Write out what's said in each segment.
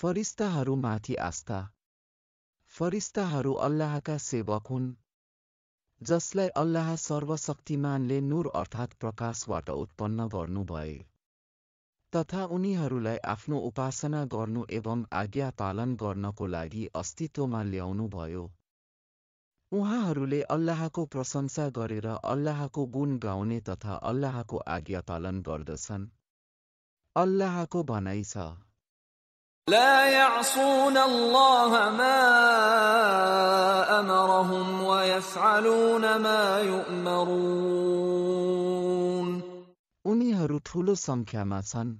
फरिस्ताहरूमाथि आस्था। फरिस्ताहरू अल्लाहका सेवक हुन्, जसलाई अल्लाह सर्वशक्तिमानले नूर अर्थात् प्रकाशबाट उत्पन्न गर्नुभए, तथा उनीहरूलाई आफ्नो उपासना गर्नु एवं आज्ञा पालन गर्नको लागि अस्तित्वमा ल्याउनुभयो। उहाँहरूले अल्लाहको प्रशंसा गरेर अल्लाहको गुण गाउने तथा अल्लाहको आज्ञा पालन गर्दछन्। अल्लाहको भनाइ छ, لا يعصون الله ما أمرهم ويفعلون ما يؤمرون। उनीहरू ठूलो सङ्ख्यामा छन्।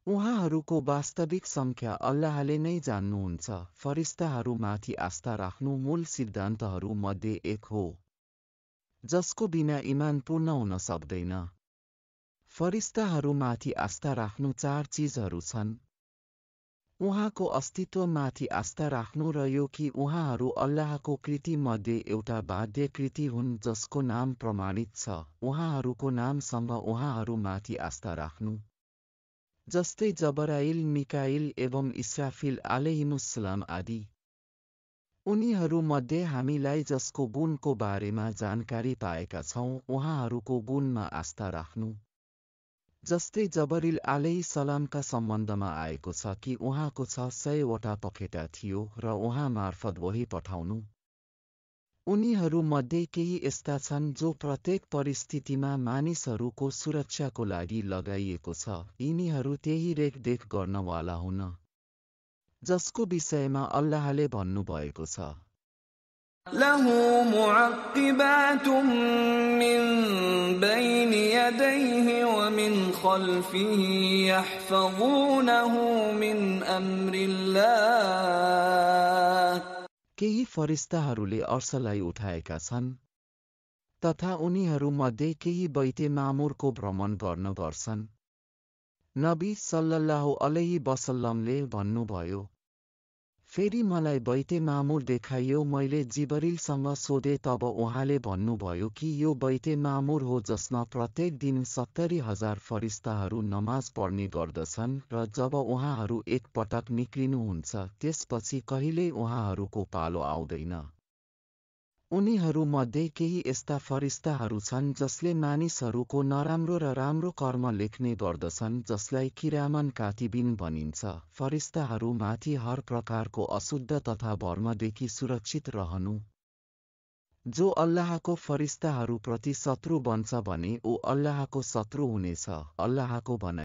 उहाँहरूको वास्तविक सङ्ख्या अल्लाहले नै जान्नुहुन्छ। फरिस्ताहरूमाथि आस्था राख्नु मूल सिद्धान्तहरू मध्ये एक हो, जसको बिना इमान पूर्ण हुन सक्दैन। फरिस्ताहरूमाथि आस्था राख्नु चार चिजहरू छन्। उहाँको अस्तित्वमाथि आस्था राख्नु र यो कि उहाँहरू अल्लाहको कृति मध्ये एउटा बाध्य कृति हुन् जसको नाम प्रमाणित छ। उहाँहरूको नामसँग उहाँहरूमाथि आस्था राख्नु, जस्तै जबराइल, मिकाइल एवं इस्राफिल आलैहिमुस्सलाम आदि। उनीहरूमध्ये हामीलाई जसको गुणको बारेमा जानकारी पाएका छौँ उहाँहरूको गुणमा आस्था राख्नु, जस्तै जबरिल आलैहिस्सलामका सम्बन्धमा आएको छ कि उहाँको 600वटा पखेटा थियो र उहाँ मार्फत वही पठाउनु। उनीहरूमध्ये केही यस्ता छन् जो प्रत्येक परिस्थितिमा मानिसहरूको सुरक्षाको लागि लगाइएको छ। यिनीहरू त्यही रेखदेख गर्नवाला हुन् जसको विषयमा अल्लाहले भन्नुभएको छ, له معقبات من بين يديه ومن خلفه يحفظونه من أمر الله। केही फरिस्ताहरूले अर्शलाई उठाएका छन्, तथा उनीहरूमध्ये केही बैते मामुरको भ्रमण गर्न गर्छन्। नबी सल्लल्लाहु अलैहि वसल्लमले भन्नुभयो, फेरि मलाई बैते मामुर देखाइयो। मैले जिबरिलसँग सोधे तब उहाँले भन्नुभयो कि यो बैते मामुर हो जसमा प्रत्येक दिन 70,000 फरिस्ताहरू नमाज पढ्ने गर्दछन् र जब उहाँहरू एक पटक निक्लिनुहुन्छ त्यसपछि कहिल्यै उहाँहरूको पालो आउँदैन। उनीहरूमध्ये केही यस्ता फरिस्ताहरू छन् जसले मानिसहरूको नराम्रो र राम्रो कर्म लेख्ने गर्दछन्, जसलाई किरामन कातिबिन भनिन्छ। फरिस्ताहरूमाथि हर प्रकारको अशुद्ध तथा भर्मदेखि सुरक्षित रहनु। जो अल्लाहको फरिस्ताहरूप्रति शत्रु बन्छ भने ऊ अल्लाहको शत्रु हुनेछ। अल्लाहको भनाइ